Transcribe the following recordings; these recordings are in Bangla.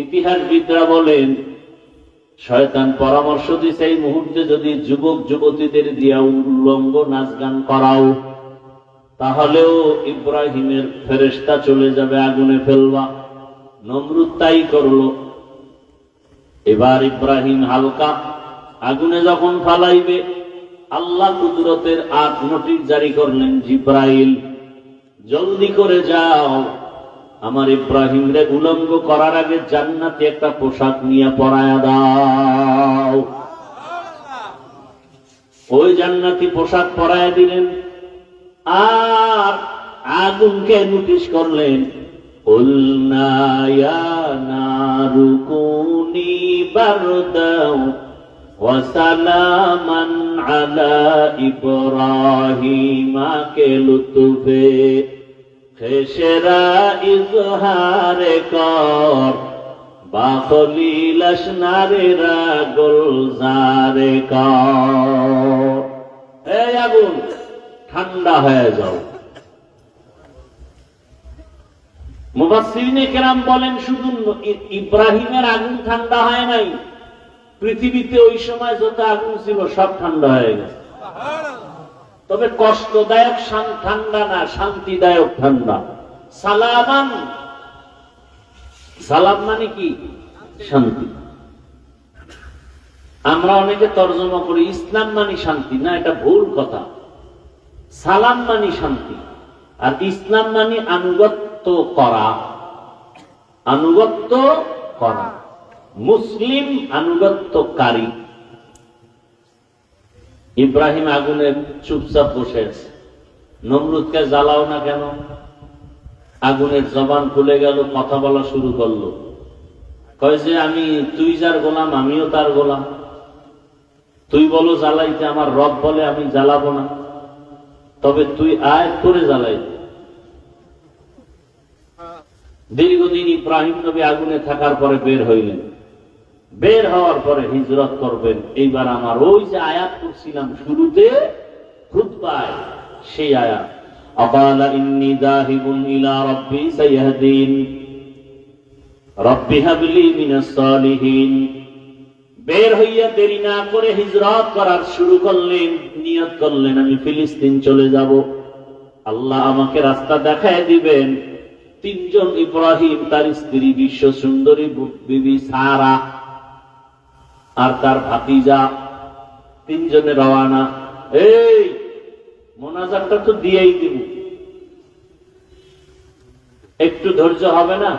ইতিহাসবিদরা বলেন শয়তান পরামর্শ দিছে এই মুহূর্তে যদি যুবক যুবতীদের দিয়া উল্লঙ্গ নাচ গান করাও তাহলেও ইব্রাহিমের ফেরেশতা চলে যাবে, আগুনে ফেলবা। নমরুদ তাই করলো। এবার ইব্রাহিম হালকা আগুনে যখন ফালাইবে, আল্লাহ কুদরতের 8 নোটিশ জারি করলেন, জিব্রাইল জলদি করে যাও, আমার ইব্রাহিম রে উলঙ্গ করার আগে জান্নাতে একটা পোশাক নিয়ে পরায়া দাও। ওই জান্নাতি পোশাক পরায়া দিলেন আর আগুনকে নোটিশ করলেন, কুলনা ইয়া নারু কুনি বারদাও ওয়া সালামান আলা ইব্রাহিম কে লুতুফে খেসরা ইজহারে কর বাখলিল আসনারে গুলজারে কর। এই আগুন ঠান্ডা হয়ে যাও। মুফাসসিরিনে কেরাম বলেন শুধু ইব্রাহিমের আগুন ঠান্ডা হয় নাই, পৃথিবীতে ওই সময় যত আগুন ছিল সব ঠান্ডা হয়ে গেছে। তবে কষ্টদায়ক ঠান্ডা না, শান্তিদায়ক ঠান্ডা। সালামান, সালাম মানে কি? শান্তি। আমরা অনেকে তর্জমা করি ইসলাম মানে শান্তি, না, এটা ভুল কথা। সালাম মানে শান্তি, আর ইসলাম মানে আনুগত্য করা। আনুগত্য করা, মুসলিম আনুগত্যকারী। ইব্রাহিম আগুনে চুপচাপ বসে আছে। নমরুদকে জ্বালাও না কেন? আগুনের জবান খুলে গেল, কথা বলা শুরু করলো। কয় যে তুই যার গোলাম আমিও তার গোলাম, তুই বলো জ্বালাইতে, আমার রব বলে আমি জ্বালাবো না, তবে তুই আয় করে জ্বালাইতে। দীর্ঘদিন ইব্রাহিম নবী আগুনে থাকার পরে বের হইলেন। বের হওয়ার পরে হিজরত করবেন। এইবার আমার ওই যে আয়াত করছিলাম শুরুতে খুতবায়, সেই আয়াত, আকালা ইন্নী যাহিবুন ইলা রাব্বি সাইয়াহদিন রাব্বি হাবলি মিনাস সালিহিন। বের হইয়া দেরি না করে হিজরত করার শুরু করলেন, নিয়ত করলেন আমি ফিলিস্তিন চলে যাব, আল্লাহ আমাকে রাস্তা দেখায় দিবেন। 3 জন, ইব্রাহিম, তার স্ত্রী বিশ্ব সুন্দরী বিবি সারা আর তার ভাতিজা, 3 জনে রওয়ানা। এই মোনাজাতটা তো দিয়েই দিব, একটু ধৈর্য হবে না?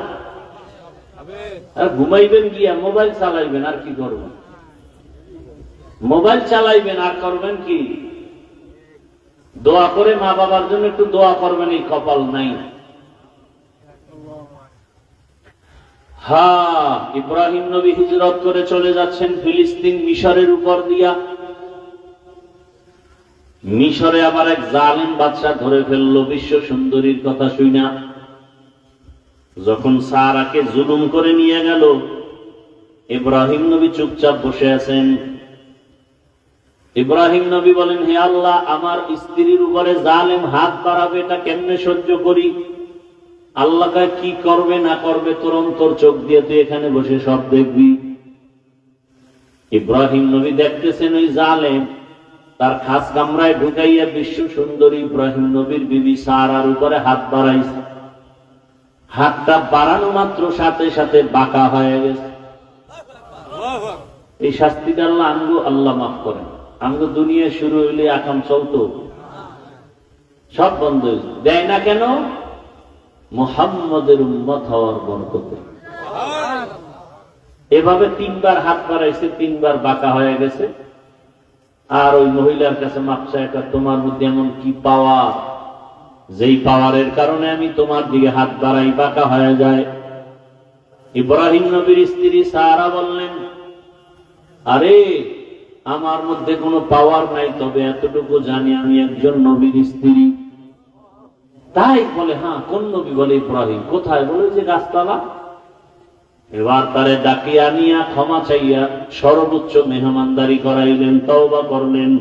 আর ঘুমাইবেন গিয়া মোবাইল চালাইবেন, আর কি করবেন? মোবাইল চালাইবেন আর করবেন কি? দোয়া করে মা বাবার জন্য একটু দোয়া করবেন, এই কপাল নাই। ইব্রাহিম নবী হিজরত করে চলে যাচ্ছেন ফিলিস্তিন, মিশরের উপর দিয়া। মিশরে আবার এক জালেম বাদশা ধরে ফেললো বিশ্ব সুন্দরীর কথা শুনা। যখন সারাকে জুলুম করে নিয়ে গেল, ইব্রাহিম নবী চুপচাপ বসে আছেন। ইব্রাহিম নবী বলেন, হে আল্লাহ, আমার স্ত্রীর উপরে জালেম হাত বাড়াবে, এটা কেমনে সহ্য করি? আল্লাহ কি করবে না করবে তোর অন্তর চোখ দিয়ে তুই এখানে বসে সব দেখবি। ইব্রাহিম নবী দেখতেছেন ওই জালেম তার খাস কামরায় ঢুকাইয়া বিশ্ব সুন্দরী ইব্রাহিম নবীর বিবি সারার উপরে হাত বাড়াইছে। হাতটা বাড়ানো মাত্র সাথে সাথে বাঁকা হয়ে গেছে। এই শাস্তিটা আল্লাহ মাফ করেন। আমগো দুনিয়া শুরু হইলে আকাম চলতো, সব বন্ধ হয়েছে। দেয় না কেন? মুহাম্মদের উম্মত হওয়ার বরকতে। এভাবে 3 বার হাত বাড়াইছে, 3 বার বাঁকা হয়ে গেছে। আর ওই মহিলার কাছে মাপসা, একটা তোমার মধ্যে এমন কি পাওয়ার, যেই পাওয়ারের কারণে আমি তোমার দিকে হাত বাড়াই, বাঁকা হয়ে যায়। ইব্রাহিম নবীর স্ত্রী সারা বললেন, আরে আমার মধ্যে কোনো পাওয়ার নাই, তবে এতটুকু জানি আমি একজন নবীর স্ত্রী। তাই বলে, হ্যাঁ কোন নবী? বলে ইব্রাহিম। কোথায়? বলে যে গাছতলা। এবার তারে ডাকিয়া নিয়া ক্ষমা চাইয়া সর্বোচ্চ মেহমানদারি করাইলেন, তওবা করলেন।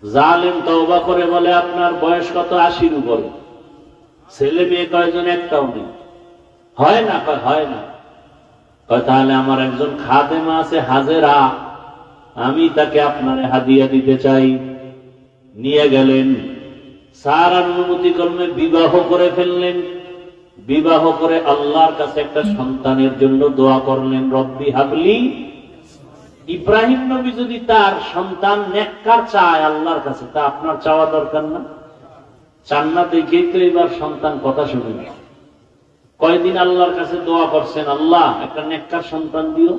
জালেম তওবা করে বলে, আপনার বয়স কত? 80-র উপরে। ছেলে মেয়ে কয়জন? একটাও নেই। হয় না? হয় না। তাহলে আমার একজন খাদেমা আছে হাজেরা, আমি তাকে আপনার হাদিয়া দিতে চাই। নিয়ে গেলেন, সারার অনুমতি ক্রমে বিবাহ করে ফেললেন। বিবাহ করে আল্লাহর কাছে একটা সন্তানের জন্য দোয়া করলেন, রব্বি হাবলি। ইব্রাহিম নবী যদি তার সন্তান নেককার চায় আল্লাহর কাছে, তা আপনার চাওয়া দরকার না? চান না দেখেই তো এবার সন্তান কথা শুনেন। কয়দিন আল্লাহর কাছে দোয়া করছেন, আল্লাহ একটা নেককার সন্তান দিও।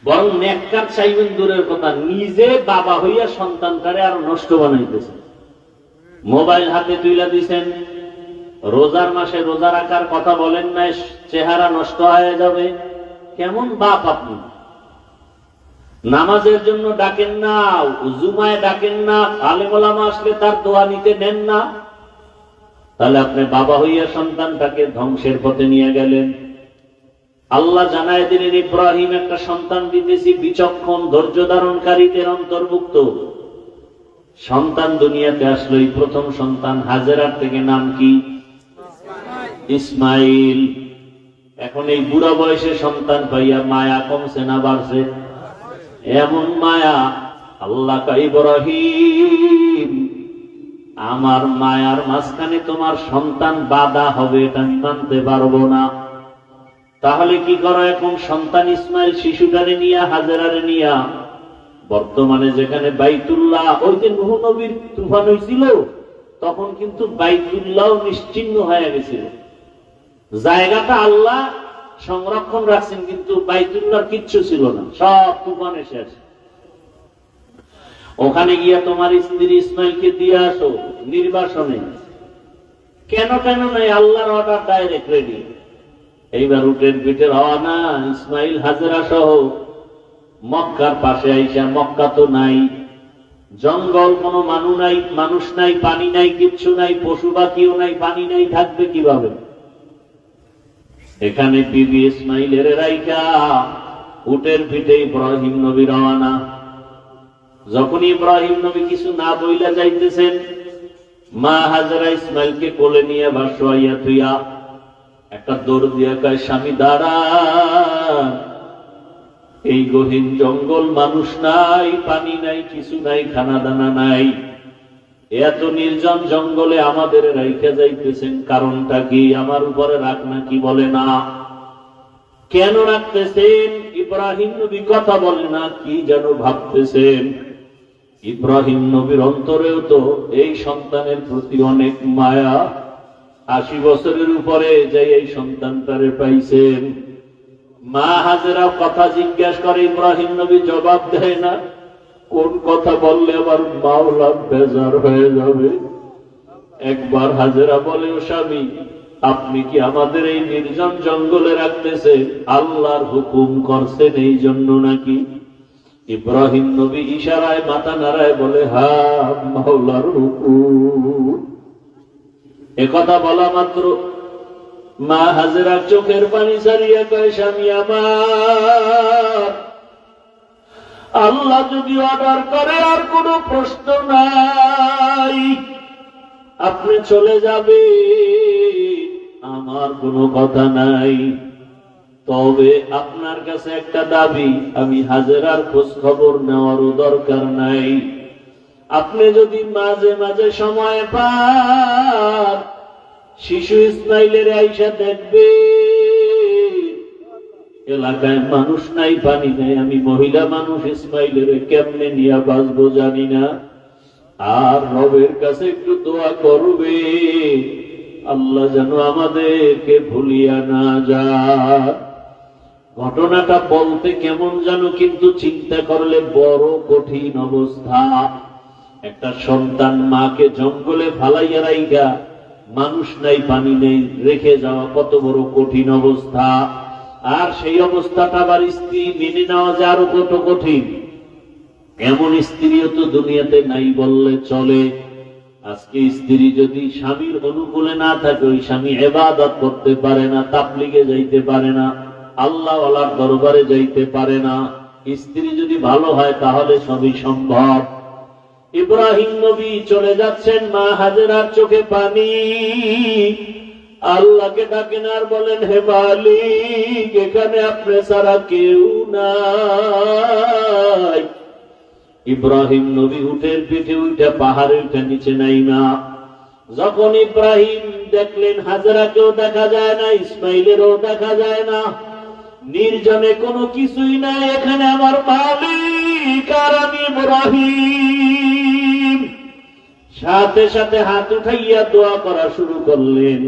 বরং নেককার চাইবেন দূরের কথা, নিজে বাবা হইয়া সন্তানটারে আর নষ্ট বানাইতেছেন। মোবাইল হাতে তুইলা দিছেন, রোজার মাসে রোজা রাখার কথা বলেন না, চেহারা নষ্ট হয়ে যাবে। কেমন বাপ আপনি? নামাজের জন্য ডাকেন না, জুমায় ডাকেন না, আলেম ওলামা আসলে তার দোয়া নিতে নেন না। তাহলে আপনি বাবা হইয়া সন্তানটাকে ধ্বংসের পথে নিয়ে গেলেন। আল্লাহ জানায় দিলেন, ইব্রাহিম একটা সন্তান দিতেছি, বিচক্ষণ ধৈর্য ধারণকারীদের অন্তর্ভুক্ত। সন্তান দুনিয়াতে আসলো, এই প্রথম সন্তান হাজেরার থেকে নাম কি? ইসমাইল। এখন এই বুড়া বয়সে সন্তান পাইয়া মায়া কমছে না বাড়ছে? এমন মায়া। আল্লাহ কয়, ইব্রাহিম আমার মায়ার মাঝখানে তোমার সন্তান বাধা হবে, এটা আমি মানতে পারবো না। তাহলে কি করো এখন? সন্তান ইসমাইল শিশুটারে নিয়া, হাজেরারে নিয়া, বর্তমানে যেখানে বাইতুল্লাহ, ওই যে নূহ নবীর তুফান হয়েছিল তখন কিন্তু বাইতুল্লাহ নিশ্চিহ্ন হয়ে গেছিল। জায়গাটা আল্লাহ সংরক্ষণ রাখছেন, কিন্তু বাইতুল্লাহর কিচ্ছু ছিল না, সব তুফানে শেষ। ওখানে গিয়া তোমার স্ত্রী ইসমাইলকে দিয়ে আসো নির্বাসনে। কেন নাই, আল্লাহর অর্ডার ডাইরেক্ট রেডি। এইবার উটের পিঠে রওনা, ইসমাইল হাজেরা সহ মক্কার পাশে আইসা। মক্কা তো নাই, জঙ্গল, কোনো মানুষ নাই, পানি নাই, কিচ্ছু নাই, পশু পাখিও নাই, পানি নাই, থাকবে কিভাবে? এখানে বিবি ইসমাইলের রাইখা উটের পিঠে ইব্রাহিম নবী রওনা। যখন ইব্রাহিম নবী কিছু না বইলা যাইতেছেন, মা হাজেরা ইসমাইলকে কোলে নিয়ে ভাসুয়াইয়া থুইয়া একটা দৌড় দিয়া কয়, স্বামী দাঁড়া, এই গহীন জঙ্গল, মানুষ নাই, পানি নাই, কিছু নাই, খানা দানা নাই, এত নির্জন জঙ্গলে আমাদের রাইখা যাইতেছেন, কারণটা কি? আমার উপরে রাগ নাকি? বলে না। কেন রাখতেছেন? ইব্রাহিম নবী কথা বলে না, কি যেন ভাবতেছেন। ইব্রাহিম নবীর অন্তরেও তো এই সন্তানের প্রতি অনেক মায়া। 80 বছরের উপরে যে এই সন্তানটারে পাইছেন। মা হাজেরা কথা জিজ্ঞাসা করে, ইব্রাহিম নবী জবাব দেয় না। কোন কথা বললে আবার মাওলা বেজার হয়ে যাবে। একবার হাজেরা বলে, ও স্বামী, আপনি কি আমাদের এই নির্জন জঙ্গলে রাখতেছেন আল্লাহর হুকুম করছেন এই জন্য নাকি? ইব্রাহিম নবী ইশারায় মাথা নাড়ায় বলে, হ্যাঁ, মাওলার হুকুম। একথা বলা মাত্র মা হাজেরা চোখের পানি ছাড়িয়া কয়, স্বামী আমার, আল্লাহ যদি অর্ডার করে আর কোনো প্রশ্ন নাই, আপনি চলে যাবে, আমার কোনো কথা নাই। তবে আপনার কাছে একটা দাবি, আমি হাজেরার খোঁজ খবর নেওয়ারও দরকার নাই। আপনি যদি মাঝে মাঝে সময় পান, শিশু ইসমাইলের আইসা দেখবে, এলাকায় মানুষ নাই, পানি নাই, আমি মহিলা মানুষ, ইসমাইলের কেমনে নিয়ে বাঁচবো জানি না। আর রবের কাছে একটু দোয়া করবে, আল্লাহ যেন আমাদেরকে ভুলিয়া না যায়। ঘটনাটা বলতে কেমন জানো, কিন্তু চিন্তা করলে বড় কঠিন অবস্থা। একটা সন্তান মাকে জঙ্গলে ফালাইয়া রাইখা, মানুষ নাই, পানি নেই, রেখে যাওয়া কত বড় কঠিন অবস্থা। আর সেই অবস্থাটা আবার স্ত্রী মেনে নেওয়া যে আরো কত কঠিন। এমন স্ত্রীও তো দুনিয়াতে নাই বললে চলে। আজকে স্ত্রী যদি স্বামীর অনুকূলে না থাকে, ওই স্বামী ইবাদত করতে পারে না, তাবলীগে যাইতে পারে না, আল্লাহ ওয়ালার দরবারে যাইতে পারে না। স্ত্রী যদি ভালো হয় তাহলে সবই সম্ভব। ইব্রাহিম নবী চলে যাচ্ছেন, মা হাজেরার চোখে পানি। আল্লাহকে ডাকেন আর বলেন, হে মালিক, এখানে আপনি ছাড়া কেউ নাই। ইব্রাহিম নবী উটের পিঠে উঠে পাহাড়ে উঠে নিচে নাইমা যখন ইব্রাহিম দেখলেন হাজেরাকেও দেখা যায় না, ইসমাইলেরও দেখা যায় না, নির্জনে কোনো কিছুই নাই, এখানে আমার মালিক আর আমি ইব্রাহিম। সাথে সাথে হাত উঠাইয়া দোয়া করা শুরু করলেন।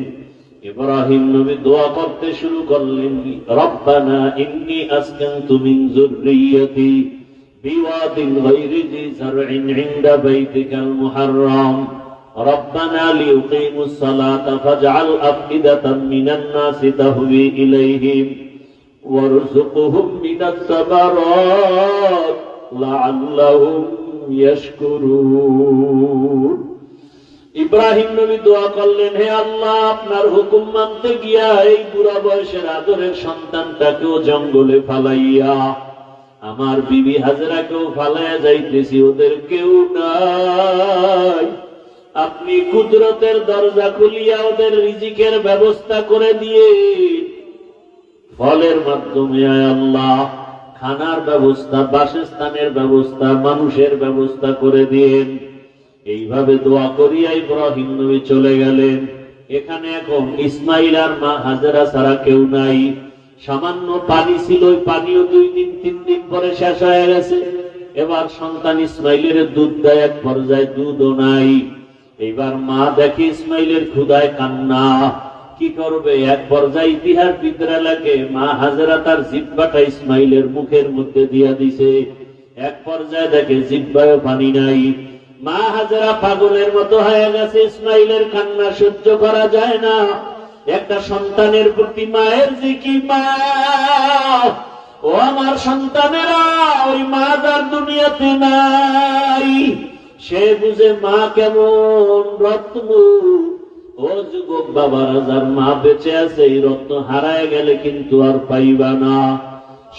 ইব্রাহিম নবী দোয়া করতে শুরু করলেন, রব্বানা ইন্নী আসকানতু মিন যুররিয়্যাতি বিওয়াদিন গায়রি যি যারইন ইনদা বাইতিকাল মুহাররাম রব্বানা লিয়ুকিমুস সালাতা ফাজআল আফইদাতাম মিনান নাসি তাহওয়ি ইলাইহিম ওয়ারযুকহুম মিনাস সামারাত লাআল্লাহুম ইয়াশকুরুন। ইব্রাহিম নবী দোয়া করলেন, হে আল্লাহ, আপনার হুকুম মানতে গিয়া এই বুড়া বয়সের আদরের সন্তানটাকেও জঙ্গলে ফালাইয়া আমার বিবি হাজেরাকেও ফালাইয়া যাইতেছি, ওদের কেউ নাই। আপনি কুদরতের দরজা খুলিয়া ওদের রিজিকের ব্যবস্থা করে দিয়ে ফলের মাধ্যমে আয় আল্লাহ খানার ব্যবস্থা, বাসস্থানের ব্যবস্থা, মানুষের ব্যবস্থা করে দিয়েন। এইভাবে দোয়া করিয়া ইব্রাহিম নবী চলে গেলেন। এখানে এখন ইসমাইল আর মা হাজেরা ছাড়া কেউ নাই। সামান্য পানি ছিল, ওই পানিও 2 দিন 3 দিন পরে শেষ হয়ে গেছে। এবার সন্তান ইসমাইলের দুধ দেয়, এক পর্যায়ে দুধও নাই। এইবার মা দেখে ইসমাইলের ক্ষুধায় কান্না, কি করবে? এক পর্যায়ে ইতিহাসবিদরা লাগে মা হাজেরা তার জিহ্বাটা ইসমাইলের মুখের মধ্যে দিয়া দিছে। এক পর্যায়ে দেখে জিহ্বায় পানি নাই। মা হাজেরা পাগলের মতো হয়ে গেছে, ইসমাইলের কান্না সহ্য করা যায় না। একটা সন্তানের প্রতি মায়ের যে কি মায়া, ও আমার সন্তানেরা, ওই মা যার দুনিয়াতে নাই সে বুঝে মা কেমন রত্ন। ও যুবক বাবারা, যার মা বেঁচে আছে, এই রত্ন হারায় গেলে কিন্তু আর পাইবা না।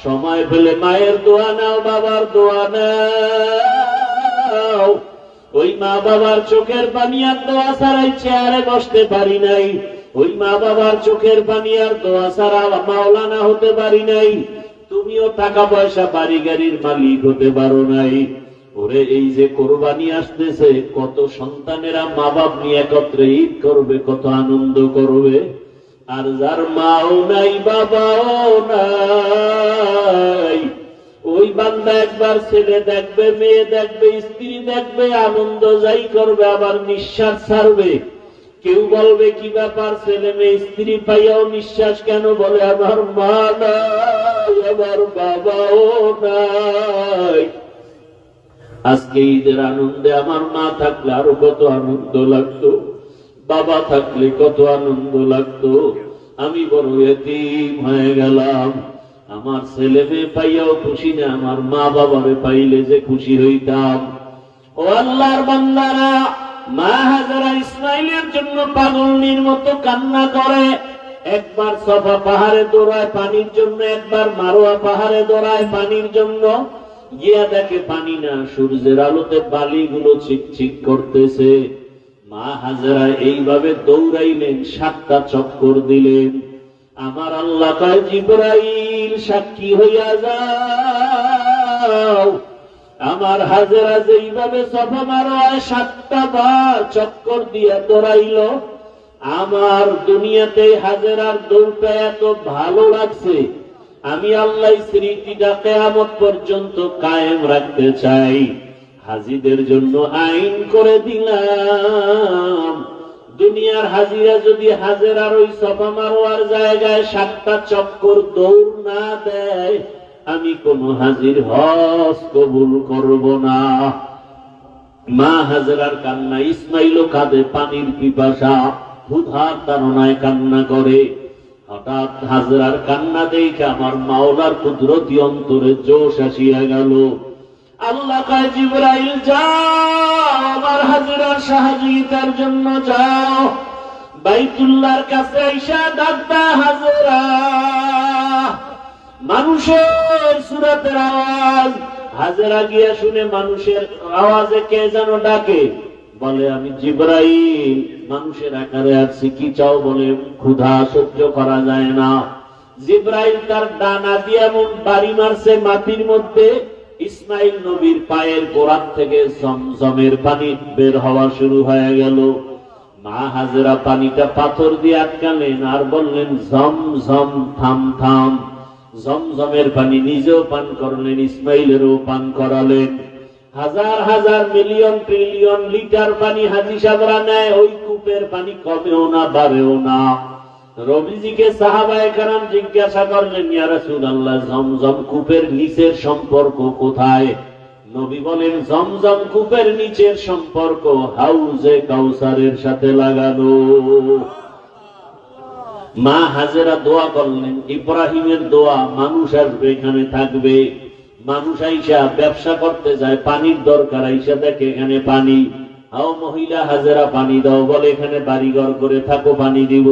সময় পেলে মায়ের দোয়া নাও, বাবার দোয়া নাও। ওই মা বাবার চোখের পানি আর দোয়া ছাড়াই চেয়ারে বসতে পারি নাই। ওই মা বাবার চোখের পানি আর দোয়া ছাড়া মাওলানা হতে পারি নাই। তুমিও টাকা পয়সা বাড়ি গাড়ির মালিক হতে পারো নাই। ওরে, এই যে কোরবানি আসতেছে, কত সন্তানেরা মা বাপ নিয়ে একত্রে ঈদ করবে, কত আনন্দ করবে। আর যার মাও নাই, বাবাও নাই, ওই বান্দা একবার ছেলে দেখবে, মেয়ে দেখবে, স্ত্রী দেখবে, আনন্দ যাই করবে, আবার নিঃশ্বাস ছাড়বে। কেউ বলবে, কি ব্যাপার, ছেলে মেয়ে স্ত্রী পাইয়াও নিঃশ্বাস কেন? বলে, আমার মা নাই, আমার বাবাও নাই। আজকে ঈদের আনন্দে আমার মা থাকলে আরো কত আনন্দ লাগতো, বাবা থাকলে কত আনন্দ লাগতো। আমি বড় এতিম হয়ে গেলাম। আমার ছেলে মেয়ে পাইয়াও খুশি না, আমার মা বাবারে পাইলে যে খুশি হইতাম। ও আল্লাহর বান্দারা, মা হাজেরা ইসমাইলের জন্য পাগলনির মতো কান্না করে। একবার সফা পাহাড়ে দৌড়ায় পানির জন্য, একবার মারোয়া পাহাড়ে দৌড়ায় পানির জন্য। গিয়া দেখে পানি না, সূর্যের আলোতে বালিগুলো চিকচিক করতেছে। মা হাজেরা এইভাবে দৌড়াইলেন, 7টা চক্কর দিলেন। আমার আল্লাহ কয়, জিবরাইল সাক্ষী হইয়া যাও, আমার হাজেরা যেইভাবে সফা মারোয়ায় 7টা বার চক্কর দিয়া দৌড়াইল, আমার দুনিয়াতে হাজেরার দৌড়টা এত ভালো লাগছে, আমি আল্লাহ স্মৃতিটা কিয়ামত পর্যন্ত কায়েম রাখতে চাই। হাজীদের জন্য আইন করে দিলাম, দুনিয়ার হাজিরা যদি হাজেরার ওই সফা মারোয়ার জায়গায় 7টা চক্কর দৌড় না দেয়, আমি কোন হাজির হজ কবুল করব না। মা হাজেরার কান্না, ইসমাইলও কাঁদে, পানির পিপাসা, ক্ষুধার তাড়নায় কান্না করে। হঠাৎ হাজেরার কান্না দেখে আমার মাওলার কুদরতি অন্তরে জোশ আসিয়া গেল। আল্লাহ কয়, জিবরাইল যাও, আমার হাজেরার সহযোগিতার জন্য যাও। বাইতুল্লাহর কাছে আইসা ডাকবা, হাজেরা। মানুষের সুরাতের আওয়াজ। হাজেরা গিয়া শুনে মানুষের আওয়াজে কে যেন ডাকে। বলে আমি জিবরাইল, মানুষের আকারে আসছি, কি চাও? বলে ক্ষুধা সহ্য করা যায় না। জিবরাইল তার ডানা দিয়ে এমন বাড়ি মারছে মাটির মধ্যে, ইসমাইল নবীর পায়ের গোড়ার থেকে জমজমের পানি বের হওয়া শুরু হয়ে গেল। মা হাজেরা পানিটা পাথর দিয়ে আটকালেন আর বললেন, ঝমঝম থাম থাম। জমজমের পানি নিজেও পান করলেন, ইসমাইলেরও পান করালেন। হাজার হাজার মিলিয়ন ট্রিলিয়ন লিটার পানি হাজি সাহেবরা নেয়, ওই কূপের পানি কমেও না বাড়েও না। রবিজিকে সাহাবায়ে কেরাম জিজ্ঞাসা করলেন, ইয়া রাসূলুল্লাহ, জমজম কূপের নিচের সম্পর্ক কোথায়? নবী বলেন, জমজম কূপের নিচের সম্পর্ক হাউজে কাউসারের সাথে লাগানো। মা হাজেরা দোয়া করলেন, ইব্রাহিমের দোয়া, মানুষ আসবে এখানে থাকবে। মানুষ আইসা ব্যবসা করতে যায়, পানির দরকার, আইসা দেখে এখানে পানি। হাও মহিলা হাজেরা পানি দাও, বলে এখানে বাড়িঘর করে থাকো, পানি দিব।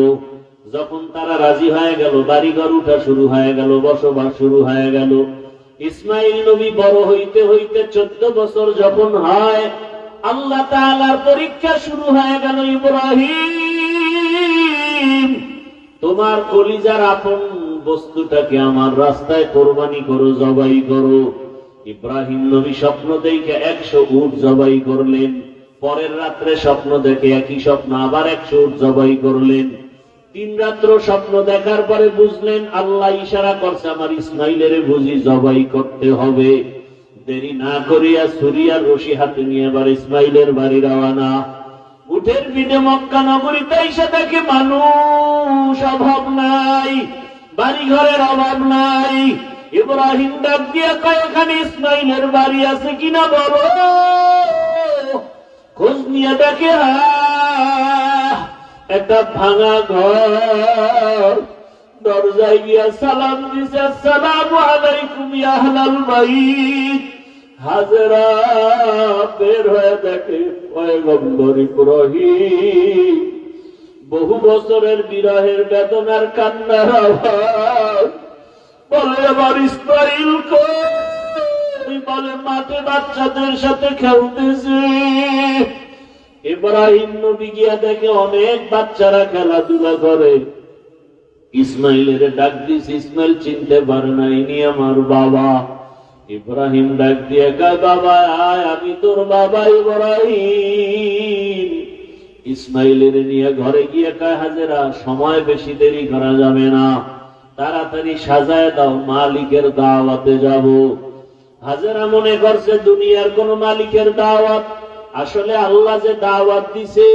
যখন তারা রাজি হয়ে গেল, বাড়িঘর উঠা শুরু হয়ে গেল, বসবাস শুরু হয়ে গেল। ইসমাইল নবী বড় হইতে হইতে 14 বছর যখন হয়, আল্লাহ তাআলার পরীক্ষা শুরু হয়ে গেল। ইব্রাহিম, তোমার কলিজার আপন বস্তুটাকে আমার রাস্তায় কোরবানি করো, জবাই করো। ইব্রাহিম নবী স্বপ্ন দেখে 100 উট জবাই করলেন। পরের রাত্রে স্বপ্ন দেখে একই স্বপ্ন, আবার 100 উট জবাই করলেন। 3 রাত্র স্বপ্ন দেখার পরে বুঝলেন আল্লাহ ইশারা করছে আমার ইসমাইলের বুঝি জবাই করতে হবে। দেরি না করিয়া ছুরিয়ার রশি হাতে নিয়ে এবার ইসমাইলের বাড়ি রওনা। উঠের পিঠে মক্কা নগরীতে এসে দেখে মানুষ, অভাব নাই, বাড়ি ঘরের অভাব নাই। ইব্রাহিম ডাক দিয়ে কয়, এখানে ইসমাইলের বাড়ি আছে কিনা বলো। খোঁজ নিয়ে দেখে একটা ভাঙা ঘর। দরজায় গিয়া সালাম দিছে, আসসালামু আলাইকুম ইয়া আহলাল বাইত। হাজেরা বের হয়ে দেখে পয়গম্বর ইব্রাহিম। বহু বছরের বিরহের বেদনার কান্নার আওয়াজ। বলে আমার ইসমাইল কই? বলে মাঠে বাচ্চাদের সাথে খেলতেছে। ইব্রাহিম নবী গিয়া দেখে অনেক বাচ্চারা খেলাধুলা করে। ইসমাইলের ডাক দিছে, ইসমাইল চিনতে পারে না ইনি আমার বাবা। ইব্রাহিম ডাক দিয়ে কয়, বাবা আয়, আমি তোর বাবা ইব্রাহিম। ইসমাইলের নিয়ে ঘরে গিয়ে কয়, হাজেরা সময় বেশি দেরি করা যাবে না, তাড়াতাড়ি সাজায় দাও, মালিকের দাওয়াতে যাব। হাজেরা মনে করছে দুনিয়ার কোন মালিকের দাওয়াত। আসলে আল্লাহ যে দাওয়াত দিছে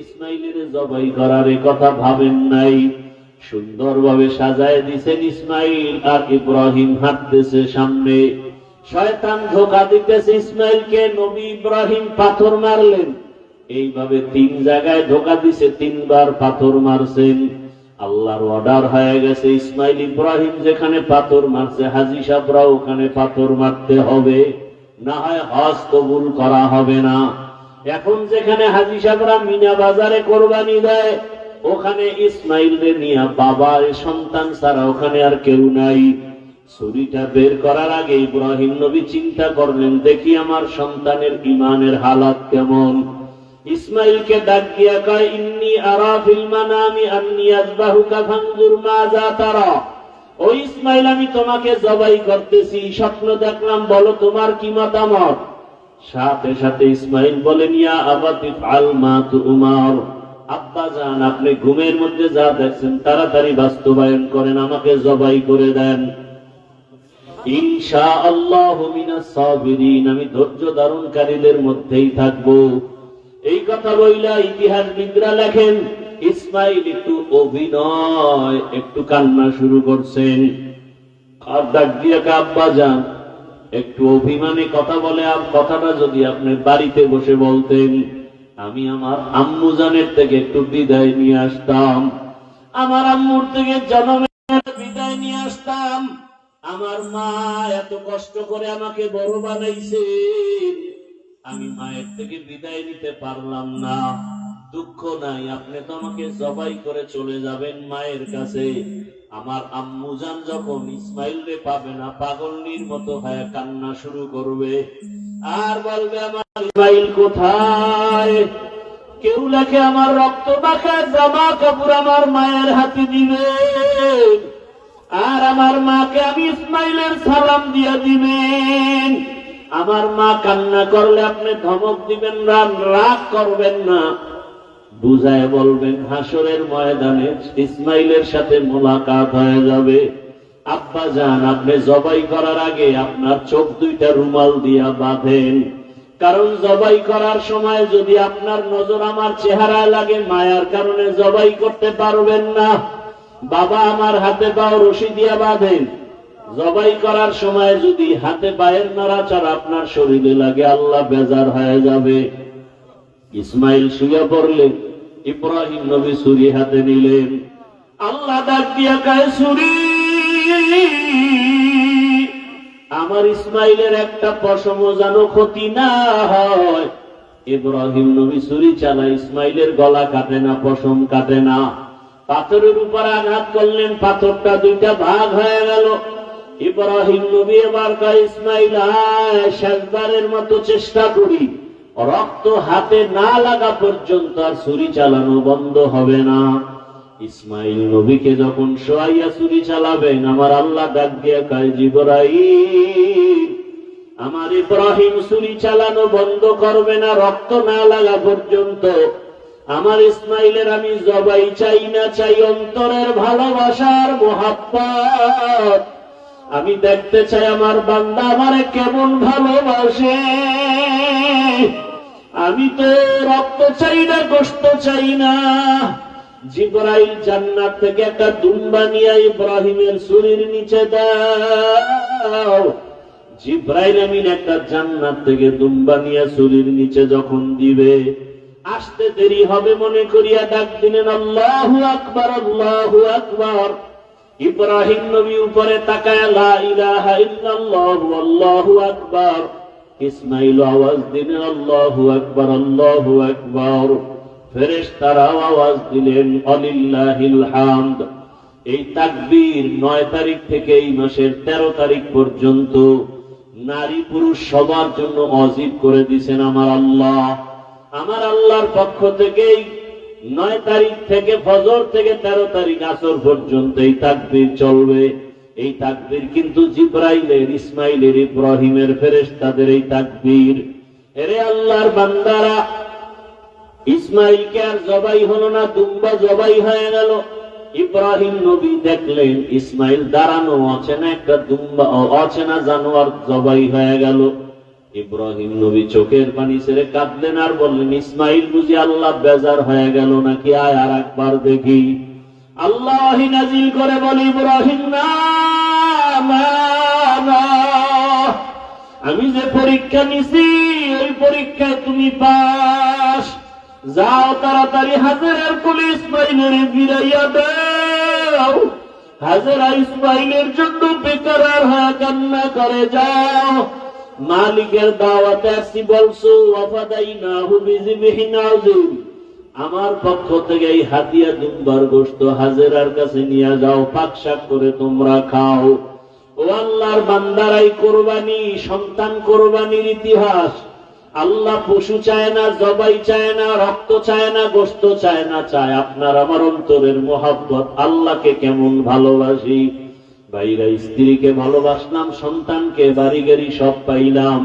ইসমাইলের জবাই করার, এ কথা ভাবেন নাই। সুন্দরভাবে সাজায় দিছেন। ইসমাইল আর ইব্রাহিম হাঁটতেছে সামনে। শয়তান ধোঁকা দিতেছে ইসমাইলকে। নবী ইব্রাহিম পাথর মারলেন। এইভাবে 3 জায়গায় ধোঁকা দিছে, 3 বার পাথর মারছেন। আল্লাহর অর্ডার হয়ে গেছে, ইসমাইল ইব্রাহিম যেখানে পাথর মারছে হাজী সাহেবরা ওখানে পাথর মারতে হবে, না হয় হজ কবুল করা হবে না। এখন যেখানে হাজী সাহেবরা মিনা বাজারে কোরবানি দেয়, ওখানে ইসমাইলকে নিয়ে বাবা সন্তান ছাড়া ওখানে আর কেউ নাই। ছুরিটা বের করার আগে ইব্রাহিম নবী চিন্তা করলেন, দেখি আমার সন্তানের ঈমানের হালাত কেমন। ইসমাইলকে ডাক দিয়া কয়, ইন্নী আরা ফিল মানামি আন্নী আযবাহুকা ফানজুর মাযা তারা। ও ইসমাইল, আমি তোমাকে জবাই করতেছি, স্বপ্ন দেখলাম, বলো তোমার কি মতামত। সাথে সাথে ইসমাইল বলেন, ইয়া আবাতি ফাল মা তুমার। আব্বা জান, আপনি ঘুমের মধ্যে যা দেখছেন তাড়াতাড়ি বাস্তবায়ন করেন, আমাকে জবাই করে দেন। ইনশাআল্লাহু মিনাস সাবিরিন, আমি ধৈর্য ধারণকারীদের মধ্যেই থাকবো। এই কথা বইলা ইতিহাসবিদরা লেখেন, ইসমাইল একটু অভিনয়, একটু কান্না শুরু করছেন। আর ডাক দিয়ে আব্বা যান, একটু অভিমানে কথা বলে, কথাটা যদি আপনি বাড়িতে বসে বলতেন, আমি আমার আম্মু জানের থেকে একটু বিদায় নিয়ে আসতাম, আমার আম্মুর থেকে জন্মের বিদায় নিয়ে আসতাম। আমার মা এত কষ্ট করে আমাকে বড় বানাইছে, আমি মায়ের থেকে বিদায় নিতে পারলাম না। দুঃখ নাই, আপনি তো আমাকে জবাই করে চলে যাবেন মায়ের কাছে। আমার আম্মু জান যখন ইসমাইল রে পাবে না, পাগলনির মতো হয়ে কান্না শুরু করবে। আর বলবে আমার ইসমাইল কোথায়? কেউ লেখে আমার রক্ত মাখা জামা কাপড় আমার মায়ের হাতে দিবে, আর আমার মাকে আমি ইসমাইলের সালাম দিয়ে দিবেন। আমার মা কান্না করলে আপনি ধমক দিবেন, রাগ করবেন না, বুঝায় বলবেন হাসরের ময়দানে ইসমাইলের সাথে মোলাকাত হয়ে যাবে। আব্বা জান, আপনি জবাই করার আগে আপনার চোখ দুইটা রুমাল দিয়া বাঁধেন, কারণ জবাই করার সময় যদি আপনার নজর আমার চেহারায় লাগে, মায়ার কারণে জবাই করতে পারবেন না। বাবা, আমার হাতে পাও রশি দিয়া বাঁধেন। জবাই করার সময় যদি হাতে পায়ের নড়াচড়া আপনার শরীরে লাগে, আল্লাহ বেজার হয়ে যাবে। ইসমাইল শুয়ে পড়লেন, ইব্রাহিম নবী ছুরি হাতে নিলেন। আল্লাহ ডাক দিয়া কয়, ছুরি, আমার ইসমাইলের একটা পশমও যেন ক্ষতি না হয়। ইব্রাহিম নবী ছুরি চালায়, ইসমাইলের গলা কাটে না, পশম কাটে না। পাথরের উপর আঘাত করলেন, পাথরটা দুইটা ভাগ হয়ে গেল। ইব্রাহিম নবী এবার কয়, ইসমাইল আয়, শেষবারের মতো চেষ্টা করি, রক্ত হাতে না লাগা পর্যন্ত আর ছুরি চালানো বন্ধ হবে না। ইসমাইল নবীকে যখন শোয়াইয়া ছুরি চালাবেন, আমার আল্লাহ ডাক দিয়া কয়, জিবরাইল, আমার ইব্রাহিম ছুরি চালানো বন্ধ করবে না রক্ত না লাগা পর্যন্ত। আমার ইসমাইলের আমি জবাই চাই না, চাই অন্তরের ভালোবাসার মোহাব্বত। আমি দেখতে চাই আমার বান্দা আমারে কেমন ভালোবাসে। আমি তো রক্ত চাই না, গোশত চাই না। জিবরাইল জান্নাত থেকে একটা দুম্বা নিয়ে ইব্রাহিমের ছুরির নিচে দাও। জিবরাইল আমিন একটা জান্নাত থেকে দুম্বা নিয়ে ছুরির নিচে যখন দিবে, আসতে দেরি হবে মনে করিয়া ডাক দিলেন, আল্লাহু আকবার, আল্লাহু আকবার। ইব্রাহিম নবী উপরে তাকায়, লা ইলাহা ইল্লাল্লাহু আল্লাহু আকবার। ইসমাইল আওয়াজ দিলেন, আল্লাহু আকবার, আল্লাহু আকবার। ফেরেশতারাও আওয়াজ দিলেন, আলিল্লাহিল হামদ। এই তাকবীর 9 তারিখ থেকে এই মাসের 13 তারিখ পর্যন্ত নারী পুরুষ সবার জন্য ওয়াজিব করে দিয়েছেন আমার আল্লাহ। আমার আল্লাহর পক্ষ থেকে 9 তারিখ থেকে ফজর থেকে 13 তারিখ আসর পর্যন্ত এই তাকবীর চলবে। এই তাকবীর কিন্তু জিবরাইলের, ইসমাইলের, ইব্রাহিমের, ফেরেশতাদের এই তাকবীর। এরে আল্লাহর বান্দারা, ইসমাইলকে আর জবাই হলো না, দুম্বা জবাই হয়ে গেল। ইব্রাহিম নবী দেখলেন ইসমাইল দাঁড়ানো, অচেনা একটা দুম্বা, অচেনা জানোয়ার জবাই হয়ে গেল। ইব্রাহিম নবী চোখের পানি ছেড়ে কাঁদলেন আর বললেন, ইসমাইল বুঝি আল্লাহ বেজার হয়ে গেল নাকি? আয় আর একবার দেখি। আল্লাহ নাজিল করে বলি, ইব্রাহিম না, আমি যে পরীক্ষা নিছি ওই পরীক্ষায় তুমি পাস। যাও তাড়াতাড়ি হাজেরার কোলে ইসমাইলের ফিরাইয়া দাও। হাজেরা ইসমাইলের জন্য বেকার হয়ে কান্না করে, যাও মালিকের দাওয়াতে আসি বলছো, ওয়াফাদাইনাহু বিযিবহিন আযীম। আমার পক্ষ থেকে এই হাতিয়া দুম্বার গোশত হাজেরার কাছে নিয়ে যাও, পাকশাক করে তোমরা খাও। ও আল্লাহর বান্দারাই কোরবানি, সন্তান কোরবানির ইতিহাস। আল্লাহ পশু চায় না, জবাই চায় না, রক্ত চায় না, গোশত চায় না, চায় আপনার আমার অন্তরের মোহাব্বত। আল্লাহকে কেমন ভালোবাসি, ভাইরা স্ত্রীকে ভালোবাসলাম, সন্তানকে, বাড়ি গাড়ি সব পাইলাম।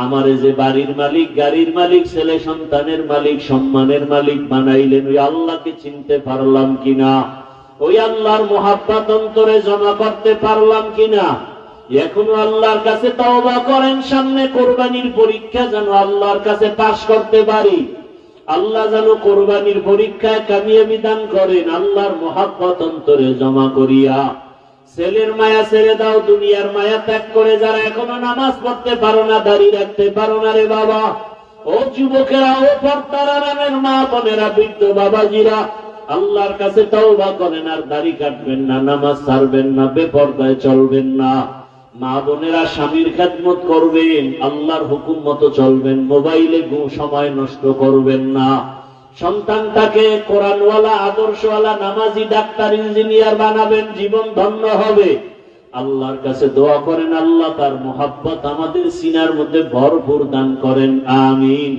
আমারে যে বাড়ির মালিক, গাড়ির মালিক, ছেলে সন্তানের মালিক, সম্মানের মালিক বানাইলেন, ওই আল্লাহকে চিনতে পারলাম কিনা? ওই আল্লাহর মোহাব্বত অন্তরে জমা করতে পারলাম কিনা? এখনো আল্লাহর কাছে তওবা করেন, সামনে কোরবানির পরীক্ষা যেন আল্লাহর কাছে পাশ করতে পারি। আল্লাহ যেন কোরবানির পরীক্ষায় কামিয়াবি দান করেন, আল্লাহর মোহাব্বত অন্তরে জমা করিয়া। ছেলের মায়া ছেড়ে দাও, দুনিয়ার মায়া ত্যাগ করে যারা এখনো নামাজ পড়তে পারো না, দাঁড়িয়ে রাখতে পারো না রে বাবা, ও যুবকেরা, ও পর্দারা নামের মা বোনেরা, বৃদ্ধ বাবাজিরা, আল্লাহর কাছে তওবা করেন আর দাড়ি কাটবেন না, নামাজ ছাড়বেন না, বেপরদায় চলবেন না। মা বোনেরা স্বামীর খেদমত করবেন, আল্লাহর হুকুম মতো চলবেন, মোবাইলে সময় নষ্ট করবেন না। সন্তানটাকে কোরআনওয়ালা, আদর্শওয়ালা, নামাজি, ডাক্তার, ইঞ্জিনিয়ার বানাবেন, জীবন ধন্য হবে। আল্লাহর কাছে দোয়া করেন, আল্লাহ তার মুহাব্বত আমাদের সিনার মধ্যে ভরপুর দান করেন। আমিন।